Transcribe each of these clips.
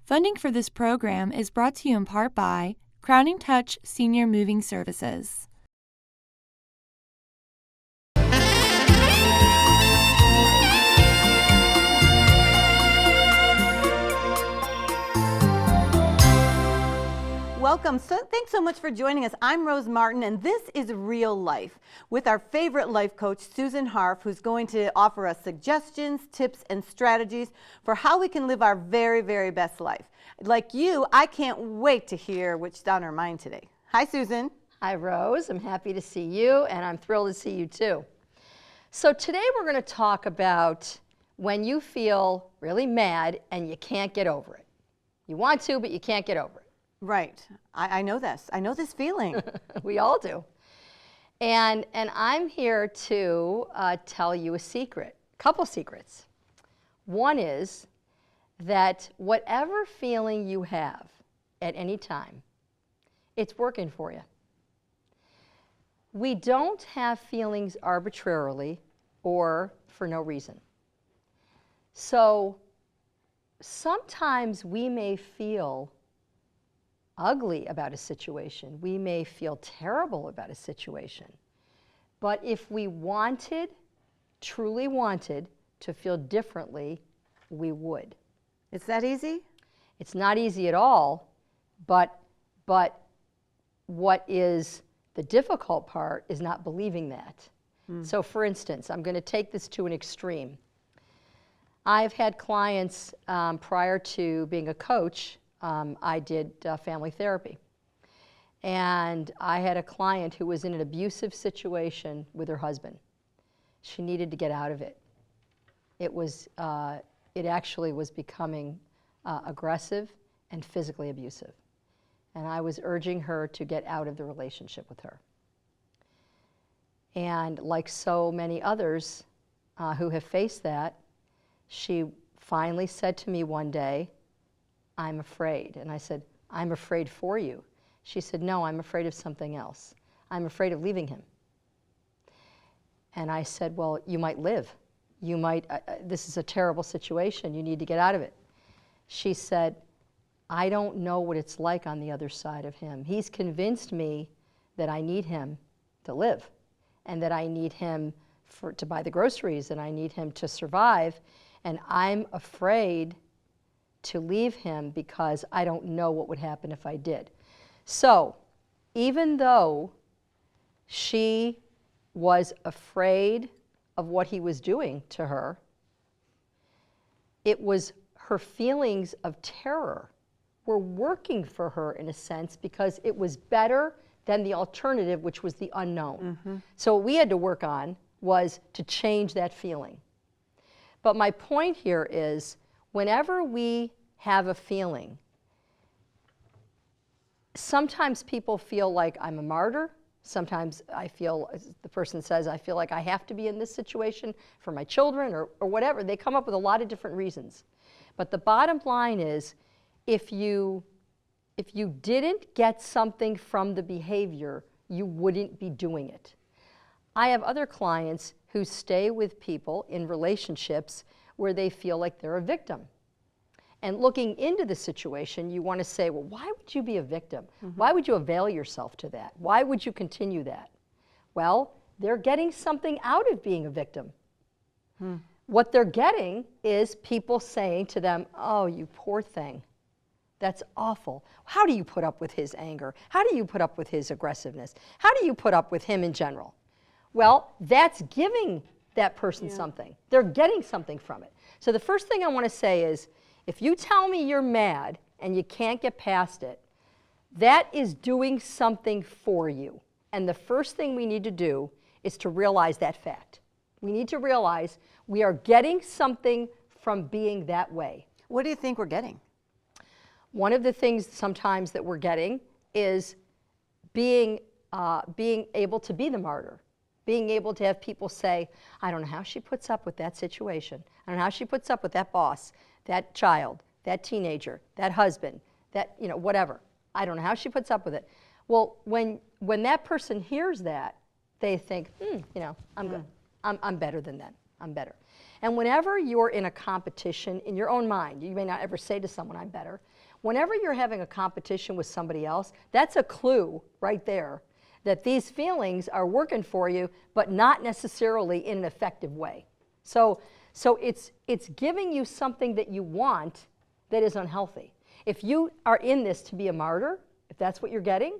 Funding for this program is brought to you in part by Crowning Touch Senior Moving Services. Welcome. Thanks so much for joining us. I'm Rose Martin, and this is Real Life with our favorite life coach, Susan Harf, who's going to offer us suggestions, tips, and strategies for how we can live our very, very best life. Like you, I can't wait to hear what's on her mind today. Hi, Susan. Hi, Rose. I'm happy to see you, and I'm thrilled to see you too. So today we're going to talk about when you feel really mad and you can't get over it. You want to, but you can't get over it. Right. I know this. I know this feeling. We all do. And I'm here to tell you a secret, a couple secrets. One is that whatever feeling you have at any time, it's working for you. We don't have feelings arbitrarily or for no reason. So sometimes we may feel ugly about a situation. We may feel terrible about a situation. But if we wanted, truly wanted, to feel differently, we would. It's that easy? It's not easy at all, but what is the difficult part is not believing that. So for instance, I'm going to take this to an extreme. I've had clients prior to being a coach. I did family therapy. And I had a client who was in an abusive situation with her husband. She needed to get out of it. It actually was becoming aggressive and physically abusive. And I was urging her to get out of the relationship with her. And like so many others who have faced that, she finally said to me one day, "I'm afraid." And I said, "I'm afraid for you." She said, "No, I'm afraid of something else. I'm afraid of leaving him." And I said, "Well, you might live. You might, this is a terrible situation. You need to get out of it." She said, "I don't know what it's like on the other side of him. He's convinced me that I need him to live and that I need him to buy the groceries and I need him to survive. And I'm afraid to leave him because I don't know what would happen if I did." So even though she was afraid of what he was doing to her, it was her feelings of terror were working for her in a sense because it was better than the alternative, which was the unknown. So what we had to work on was to change that feeling. But my point here is, whenever we have a feeling, sometimes people feel like I'm a martyr. Sometimes I feel, as the person says, I feel like I have to be in this situation for my children or whatever. They come up with a lot of different reasons. But the bottom line is, if you didn't get something from the behavior, you wouldn't be doing it. I have other clients who stay with people in relationships where they feel like they're a victim. And looking into the situation, you want to say, well, why would you be a victim? Why would you avail yourself to that? Why would you continue that? Well, they're getting something out of being a victim. What they're getting is people saying to them, "Oh, you poor thing. That's awful. How do you put up with his anger? How do you put up with his aggressiveness? How do you put up with him in general?" Well, that's giving that person something. They're getting something from it. So the first thing I want to say is, if you tell me you're mad and you can't get past it, that is doing something for you. And the first thing we need to do is to realize that fact. We need to realize we are getting something from being that way. What do you think we're getting? One of the things sometimes that we're getting is being able to be the martyr. Being able to have people say, "I don't know how she puts up with that situation. I don't know how she puts up with that boss, that child, that teenager, that husband, that, whatever. I don't know how she puts up with it." Well, when that person hears that, they think, I'm good. I'm better than that. I'm better. And whenever you're in a competition in your own mind, you may not ever say to someone, I'm better. Whenever you're having a competition with somebody else, that's a clue right there that these feelings are working for you, but not necessarily in an effective way. So it's giving you something that you want that is unhealthy. If you are in this to be a martyr, if that's what you're getting,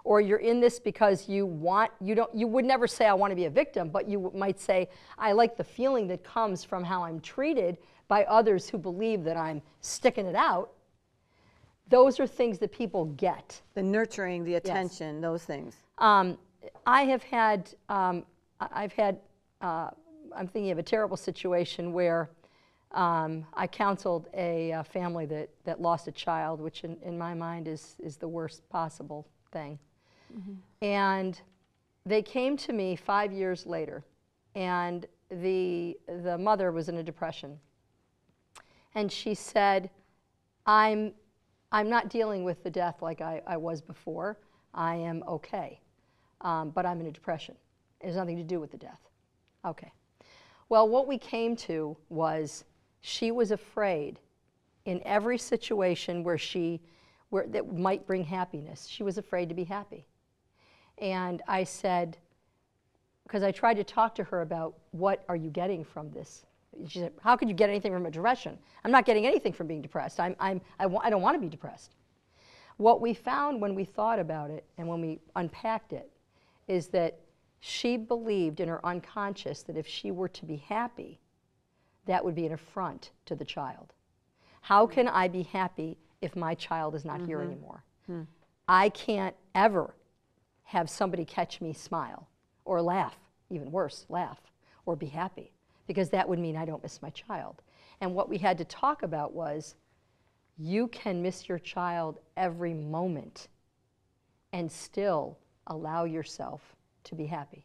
or you're in this because you would never say I want to be a victim, but you might say I like the feeling that comes from how I'm treated by others who believe that I'm sticking it out. Those are things that people get. The nurturing, the attention, yes. Those things. I'm thinking of a terrible situation where I counseled a family that lost a child, which in my mind is the worst possible thing. Mm-hmm. And they came to me 5 years later, and the mother was in a depression. And she said, I'm not dealing with the death like I was before. I am okay, but I'm in a depression. It has nothing to do with the death. Okay. Well, what we came to was she was afraid in every situation where that might bring happiness. She was afraid to be happy. And I said, because I tried to talk to her about what are you getting from this? She said, how could you get anything from a depression? I'm not getting anything from being depressed. I don't want to be depressed. What we found when we thought about it and when we unpacked it is that she believed in her unconscious that if she were to be happy, that would be an affront to the child. How can I be happy if my child is not here anymore? I can't ever have somebody catch me smile or laugh, even worse, laugh or be happy, because that would mean I don't miss my child. And what we had to talk about was, you can miss your child every moment and still allow yourself to be happy.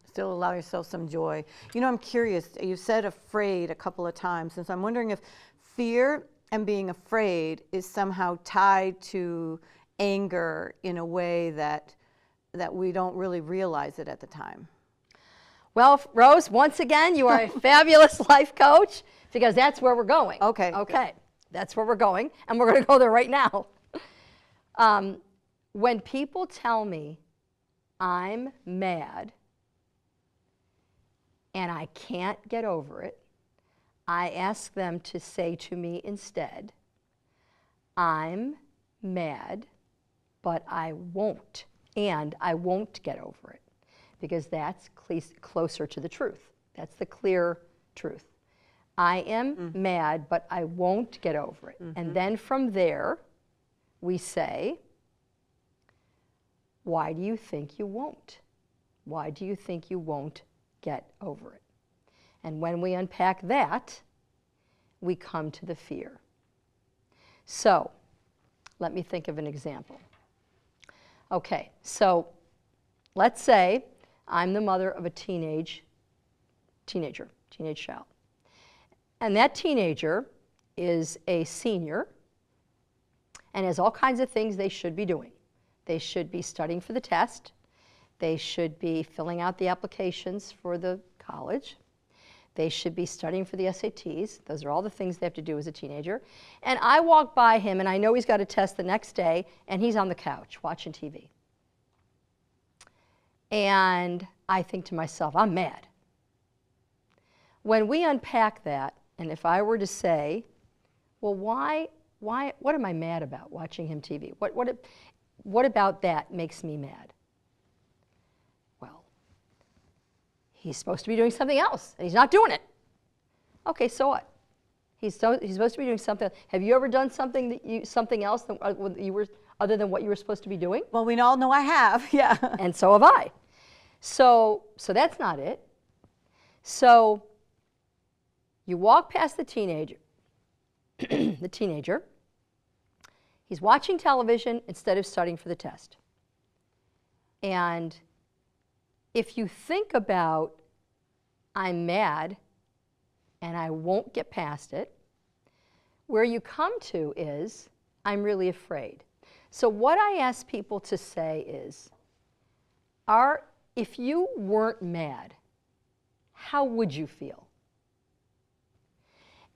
Still allow yourself some joy. You know, I'm curious, you said afraid a couple of times, and so I'm wondering if fear and being afraid is somehow tied to anger in a way that we don't really realize it at the time. Well, Rose, once again, you are a fabulous life coach, because that's where we're going. Okay. Okay. That's where we're going, and we're going to go there right now. When people tell me I'm mad and I can't get over it, I ask them to say to me instead, I'm mad, but I won't, and I won't get over it, because that's closer to the truth. That's the clear truth. I am mad, but I won't get over it. And then from there, we say, why do you think you won't? Why do you think you won't get over it? And when we unpack that, we come to the fear. So, let me think of an example. Okay, so let's say I'm the mother of a teenage child. And that teenager is a senior and has all kinds of things they should be doing. They should be studying for the test. They should be filling out the applications for the college. They should be studying for the SATs. Those are all the things they have to do as a teenager. And I walk by him, and I know he's got a test the next day, and he's on the couch watching TV. And I think to myself, I'm mad. When we unpack that, and if I were to say, well, what am I mad about watching him TV? What about that makes me mad? Well, he's supposed to be doing something else, and he's not doing it. Okay, so what? He's supposed to be doing something. Have you ever done something else other than what you were supposed to be doing? Well, we all know I have, yeah. And so have I. So that's not it. So you walk past the teenager, he's watching television instead of studying for the test. And if you think about, I'm mad and I won't get past it, where you come to is, I'm really afraid. So what I ask people to say is, if you weren't mad, how would you feel?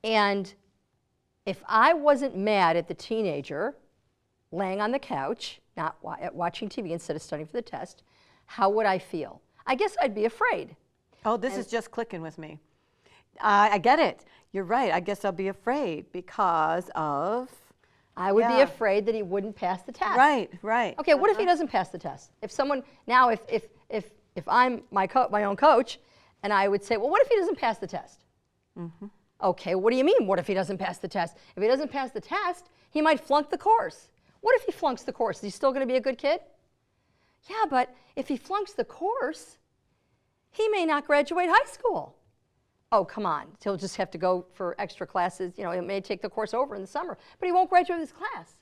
And if I wasn't mad at the teenager laying on the couch, not watching TV instead of studying for the test, how would I feel? I guess I'd be afraid. Oh, this is just clicking with me. I get it. You're right. I guess I'll be afraid because of... I would be afraid that he wouldn't pass the test. Right, right. Okay, what if he doesn't pass the test? If someone, now if I'm my own coach, and I would say, well, what if he doesn't pass the test? Okay, what do you mean, what if he doesn't pass the test? If he doesn't pass the test, he might flunk the course. What if he flunks the course? Is he still going to be a good kid? Yeah, but if he flunks the course, he may not graduate high school. Oh, come on. He'll just have to go for extra classes. You know, he may take the course over in the summer, but he won't graduate this class.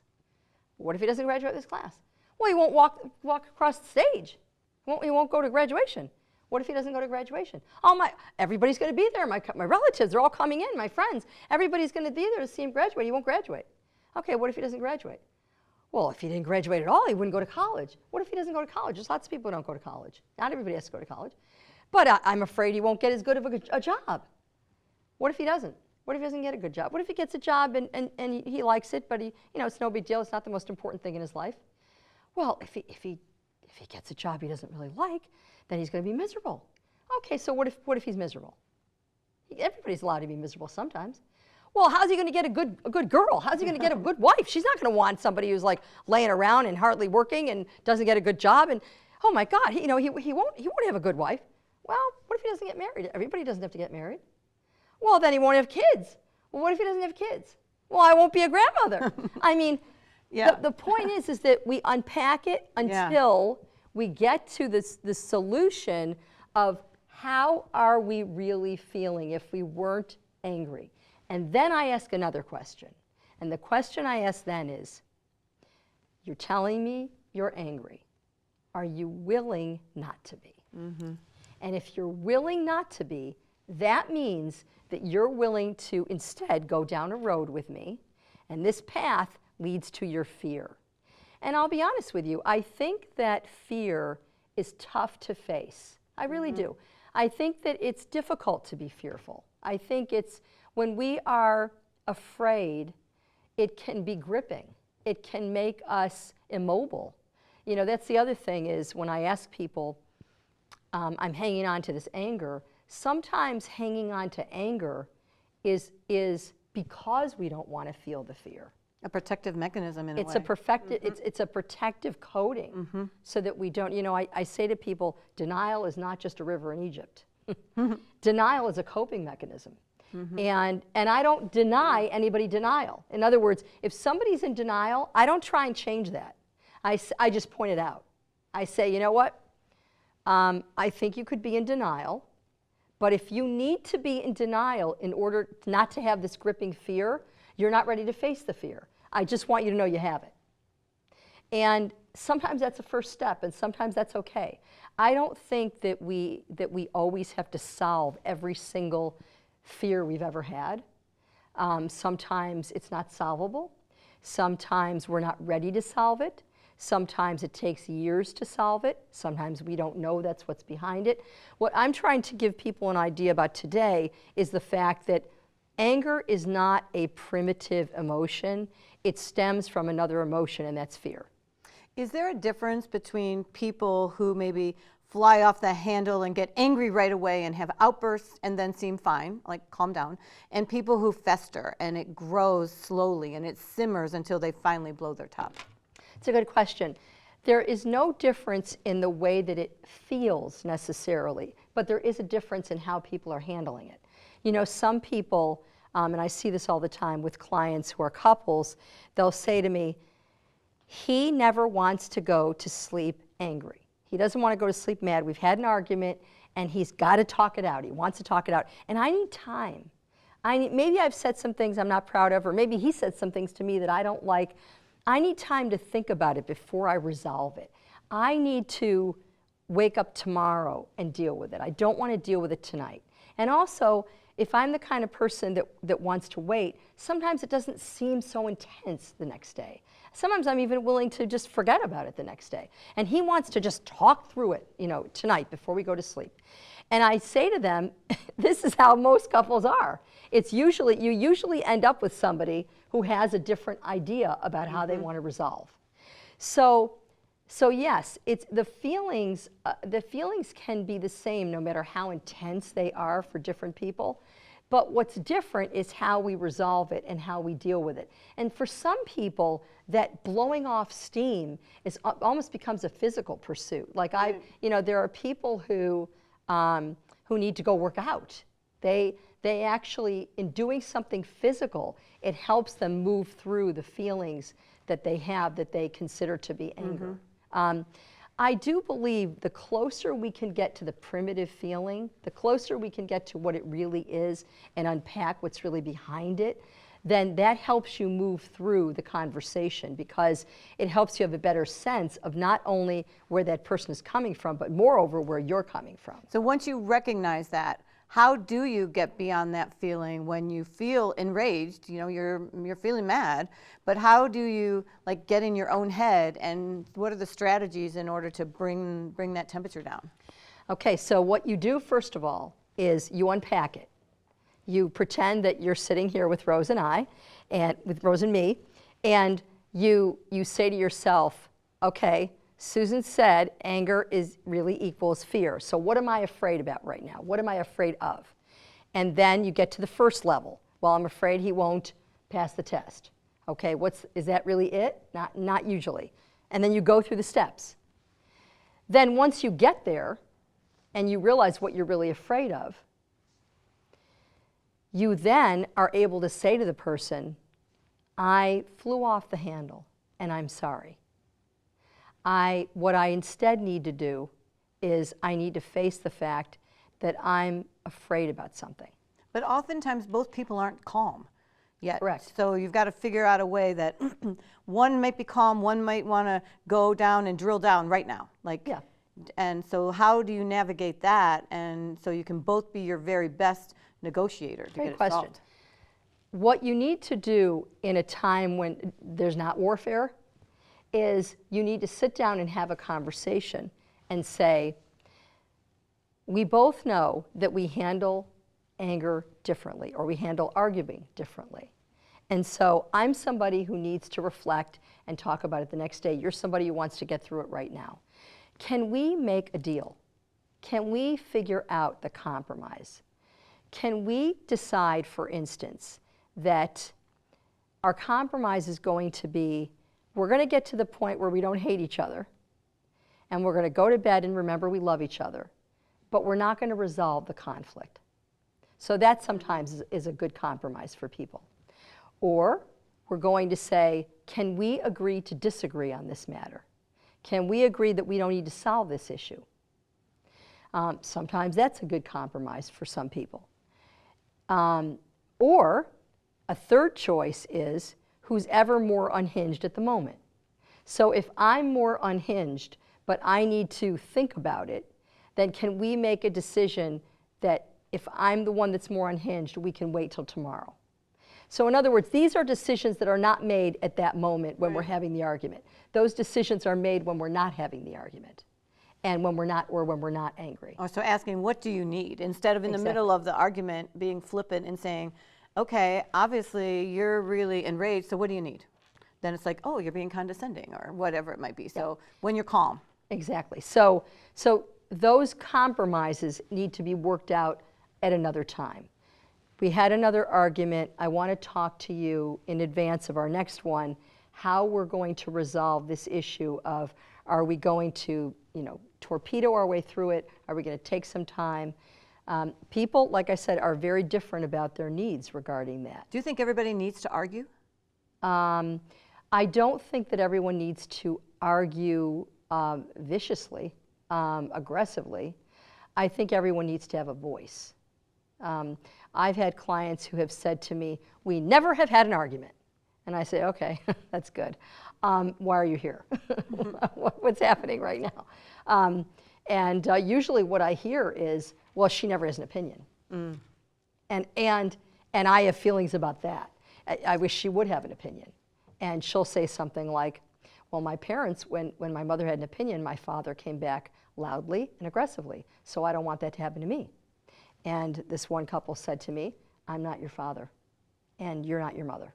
What if he doesn't graduate this class? Well, he won't walk across the stage. He won't go to graduation. What if he doesn't go to graduation? Oh, everybody's going to be there. My relatives are all coming in, my friends. Everybody's going to be there to see him graduate. He won't graduate. Okay, what if he doesn't graduate? Well, if he didn't graduate at all, he wouldn't go to college. What if he doesn't go to college? There's lots of people who don't go to college. Not everybody has to go to college. But I'm afraid he won't get as good of a job. What if he doesn't? What if he doesn't get a good job? What if he gets a job and he likes it, but it's no big deal. It's not the most important thing in his life. Well, if he gets a job he doesn't really like, then he's going to be miserable. Okay, so what if he's miserable? Everybody's allowed to be miserable sometimes. Well, how's he going to get a good girl? How's he going to get a good wife? She's not going to want somebody who's like laying around and hardly working and doesn't get a good job. And oh my God, he won't have a good wife. Well, what if he doesn't get married? Everybody doesn't have to get married. Well, then he won't have kids. Well, what if he doesn't have kids? Well, I won't be a grandmother. I mean, the point is that we unpack it until we get to the solution of how are we really feeling if we weren't angry. And then I ask another question. And the question I ask then is, you're telling me you're angry. Are you willing not to be? And if you're willing not to be, that means that you're willing to instead go down a road with me, and this path leads to your fear. And I'll be honest with you, I think that fear is tough to face. I really do. I think that it's difficult to be fearful. I think it's when we are afraid, it can be gripping. It can make us immobile. You know, that's the other thing is when I ask people, I'm hanging on to this anger, sometimes hanging on to anger is because we don't want to feel the fear. A protective mechanism in a way. It's a protective coating so that we don't, I say to people, denial is not just a river in Egypt. Denial is a coping mechanism. And I don't deny anybody denial. In other words, if somebody's in denial, I don't try and change that. I just point it out. I say, you know what? I think you could be in denial, but if you need to be in denial in order not to have this gripping fear, you're not ready to face the fear. I just want you to know you have it. And sometimes that's a first step, and sometimes that's okay. I don't think that we always have to solve every single fear we've ever had. Sometimes it's not solvable. Sometimes we're not ready to solve it. Sometimes it takes years to solve it. Sometimes we don't know that's what's behind it. What I'm trying to give people an idea about today is the fact that anger is not a primitive emotion. It stems from another emotion, and that's fear. Is there a difference between people who maybe fly off the handle and get angry right away and have outbursts and then seem fine, like calm down, and people who fester and it grows slowly and it simmers until they finally blow their top? It's a good question. There is no difference in the way that it feels necessarily, but there is a difference in how people are handling it. You know, some people, and I see this all the time with clients who are couples, they'll say to me, he never wants to go to sleep angry. He doesn't want to go to sleep mad. We've had an argument, and he's got to talk it out. He wants to talk it out. And I need time. Maybe I've said some things I'm not proud of, or maybe he said some things to me that I don't like. I need time to think about it before I resolve it. I need to wake up tomorrow and deal with it. I don't want to deal with it tonight. And also, if I'm the kind of person that wants to wait, sometimes it doesn't seem so intense the next day. Sometimes I'm even willing to just forget about it the next day. And he wants to just talk through it, tonight before we go to sleep. And I say to them, this is how most couples are. You usually end up with somebody who has a different idea about how they want to resolve. So yes, it's the feelings can be the same no matter how intense they are for different people. But what's different is how we resolve it and how we deal with it. And for some people, that blowing off steam almost becomes a physical pursuit. Like there are people who need to go work out. They actually, in doing something physical, it helps them move through the feelings that they have that they consider to be anger. I do believe the closer we can get to the primitive feeling, the closer we can get to what it really is and unpack what's really behind it, then that helps you move through the conversation, because it helps you have a better sense of not only where that person is coming from, but moreover where you're coming from. So once you recognize that, how do you get beyond that feeling when you feel enraged? You're feeling mad, but how do you get in your own head, and what are the strategies in order to bring that temperature down? Okay, so what you do first of all is you unpack it. You pretend that you're sitting here with Rose and I, and with Rose and me, and you say to yourself, okay, Susan said anger really equals fear. So what am I afraid about right now? What am I afraid of? And then you get to the first level. Well, I'm afraid he won't pass the test. Okay, is that really it? Not usually. And then you go through the steps. Then once you get there and you realize what you're really afraid of, you then are able to say to the person, I flew off the handle and I'm sorry. What I instead need to do is I need to face the fact that I'm afraid about something. But oftentimes both people aren't calm yet. Correct. So you've got to figure out a way that one might be calm, one might want to go down and drill down right now. Yeah. And so how do you navigate that, and so you can both be your very best negotiator to Great get it question. solved? What you need to do in a time when there's not warfare is you need to sit down and have a conversation and say, we both know that we handle anger differently, or we handle arguing differently. And so I'm somebody who needs to reflect and talk about it the next day. You're somebody who wants to get through it right now. Can we make a deal? Can we figure out the compromise? Can we decide, for instance, that our compromise is going to be, we're going to get to the point where we don't hate each other, and we're going to go to bed and remember we love each other, but we're not going to resolve the conflict. So that sometimes is a good compromise for people. Or we're going to say, can we agree to disagree on this matter? Can we agree that we don't need to solve this issue? Sometimes that's a good compromise for some people. Or a third choice is who's ever more unhinged at the moment. So if I'm more unhinged, but I need to think about it, then can we make a decision that if I'm the one that's more unhinged, we can wait till tomorrow? So in other words, these are decisions that are not made at that moment when we're having the argument. Those decisions are made when we're not having the argument, and when we're not angry. Oh, so asking, what do you need? Instead of in the middle of the argument being flippant and saying, okay, obviously you're really enraged, so what do you need? Then it's like, oh, you're being condescending, or whatever it might be. So when you're calm. Exactly. So those compromises need to be worked out at another time. We had another argument. I want to talk to you in advance of our next one, how we're going to resolve this issue of, are we going to, torpedo our way through it? Are we going to take some time? People, like I said, are very different about their needs regarding that. Do you think everybody needs to argue? I don't think that everyone needs to argue viciously, aggressively. I think everyone needs to have a voice. I've had clients who have said to me, we never have had an argument. And I say, okay, that's good. Why are you here? What's happening right now? And usually what I hear is, well, she never has an opinion. And I have feelings about that. I wish she would have an opinion. And she'll say something like, well, my parents, when my mother had an opinion, my father came back loudly and aggressively. So I don't want that to happen to me. And this one couple said to me, I'm not your father, and you're not your mother.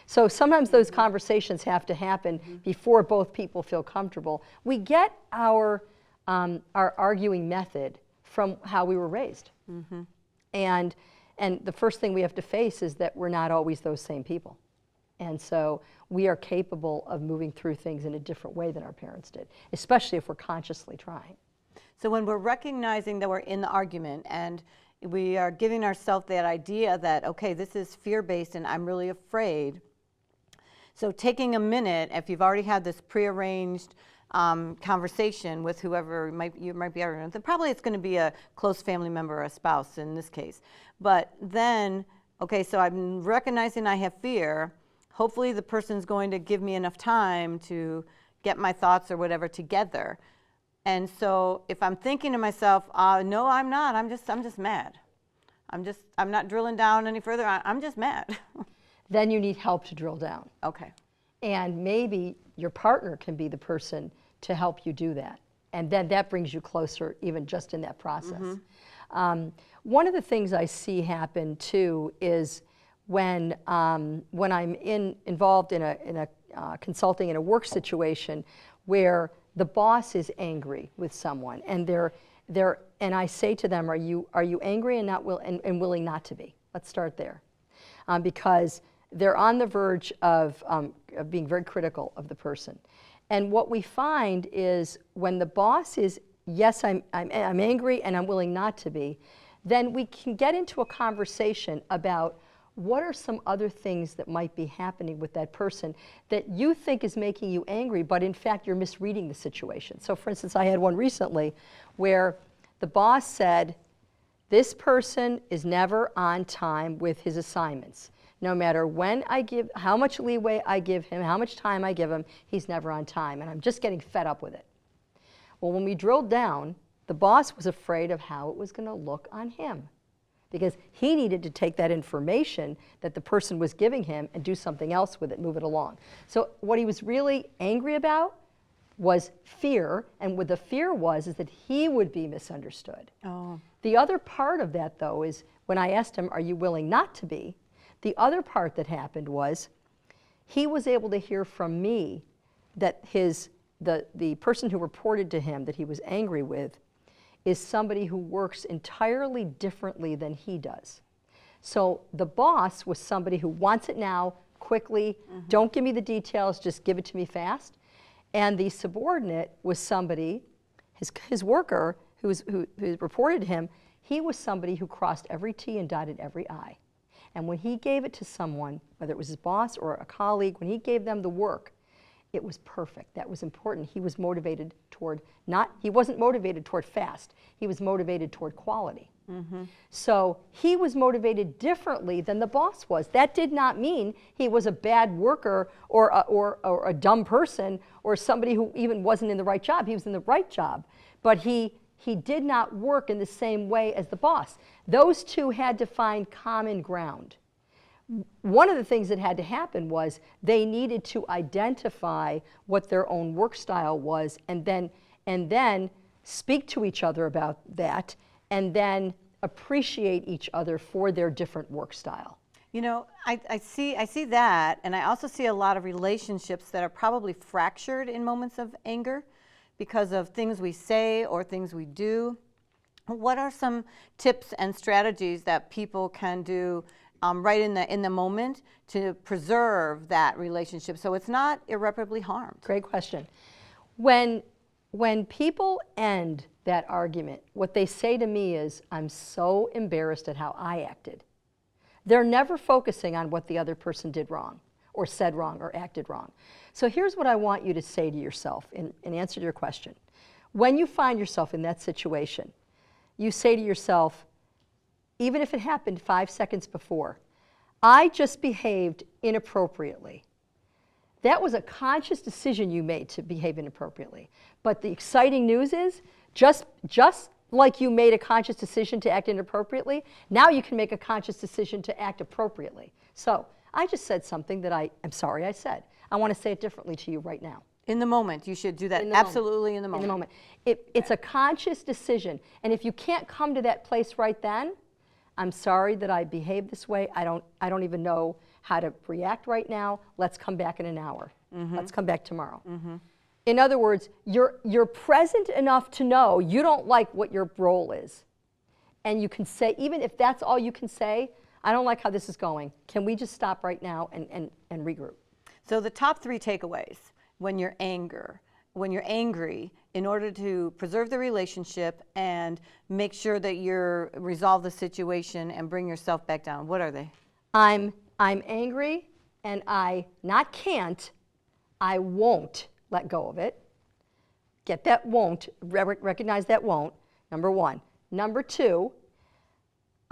So sometimes those conversations have to happen before both people feel comfortable. We get our arguing method from how we were raised. And the first thing we have to face is that we're not always those same people. And so we are capable of moving through things in a different way than our parents did, especially if we're consciously trying. So when we're recognizing that we're in the argument and we are giving ourselves that idea that, okay, this is fear-based and I'm really afraid. So taking a minute, if you've already had this prearranged conversation with whoever you might be arguing with, probably it's going to be a close family member or a spouse in this case. But then, okay, so I'm recognizing I have fear. Hopefully the person's going to give me enough time to get my thoughts or whatever together. And so if I'm thinking to myself, no, I'm not. I'm just mad. I'm not drilling down any further. I'm just mad. Then you need help to drill down. Okay. And maybe your partner can be the person to help you do that. And then that brings you closer even just in that process. One of the things I see happen too is when I'm involved in a consulting in a work situation where the boss is angry with someone, and and I say to them, are you angry and willing not to be? Let's start there, because they're on the verge of being very critical of the person. And what we find is when the boss is, yes, I'm angry and I'm willing not to be, then we can get into a conversation about what are some other things that might be happening with that person that you think is making you angry, but in fact you're misreading the situation. So for instance, I had one recently where the boss said, this person is never on time with his assignments. No matter when I give, how much leeway I give him, how much time I give him, he's never on time, and I'm just getting fed up with it. Well, when we drilled down, the boss was afraid of how it was going to look on him, because he needed to take that information that the person was giving him and do something else with it, move it along. So what he was really angry about was fear, and what the fear was is that he would be misunderstood. Oh. The other part of that, though, is when I asked him, are you willing not to be? The other part that happened was he was able to hear from me that the person who reported to him that he was angry with is somebody who works entirely differently than he does. So the boss was somebody who wants it now, quickly, don't give me the details, just give it to me fast. And the subordinate was somebody, his worker, who reported to him, he was somebody who crossed every T and dotted every I. And when he gave it to someone, whether it was his boss or a colleague, when he gave them the work, it was perfect. That was important. He was motivated toward he wasn't motivated toward fast. He was motivated toward quality. So he was motivated differently than the boss was. That did not mean he was a bad worker or a dumb person or somebody who even wasn't in the right job. He was in the right job, but he did not work in the same way as the boss. Those two had to find common ground. One of the things that had to happen was they needed to identify what their own work style was and then speak to each other about that and then appreciate each other for their different work style. You know, I see that, and I also see a lot of relationships that are probably fractured in moments of anger because of things we say or things we do. What are some tips and strategies that people can do right in the moment to preserve that relationship so it's not irreparably harmed? Great question. When people end that argument, what they say to me is, I'm so embarrassed at how I acted. They're never focusing on what the other person did wrong or said wrong or acted wrong. So here's what I want you to say to yourself in answer to your question. When you find yourself in that situation, you say to yourself, even if it happened 5 seconds before, I just behaved inappropriately. That was a conscious decision you made to behave inappropriately. But the exciting news is, just like you made a conscious decision to act inappropriately, now you can make a conscious decision to act appropriately. So I just said something that I'm sorry I said. I want to say it differently to you right now. In the moment, you should do that. In the Absolutely in the moment. In the moment. It's a conscious decision. And if you can't come to that place right then, I'm sorry that I behaved this way. I don't even know how to react right now. Let's come back in an hour. Let's come back tomorrow. In other words, you're present enough to know you don't like what your role is. And you can say, even if that's all you can say, I don't like how this is going. Can we just stop right now and regroup? So the top 3 takeaways when you're angry, in order to preserve the relationship and make sure that you're resolve the situation and bring yourself back down, what are they? I'm angry and I won't let go of it. Get that won't, recognize that won't, number 1. Number 2,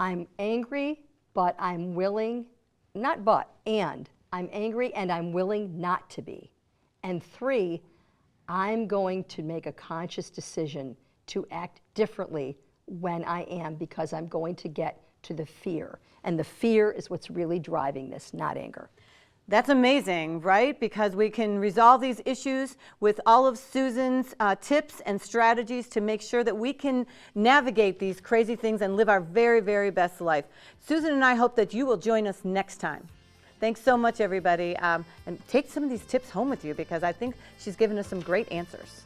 I'm angry, but I'm willing, not but, and, I'm angry and I'm willing not to be. And 3, I'm going to make a conscious decision to act differently when I am, because I'm going to get to the fear. And the fear is what's really driving this, not anger. That's amazing, right? Because we can resolve these issues with all of Susan's tips and strategies to make sure that we can navigate these crazy things and live our very, very best life. Susan and I hope that you will join us next time. Thanks so much, everybody. And take some of these tips home with you, because I think she's given us some great answers.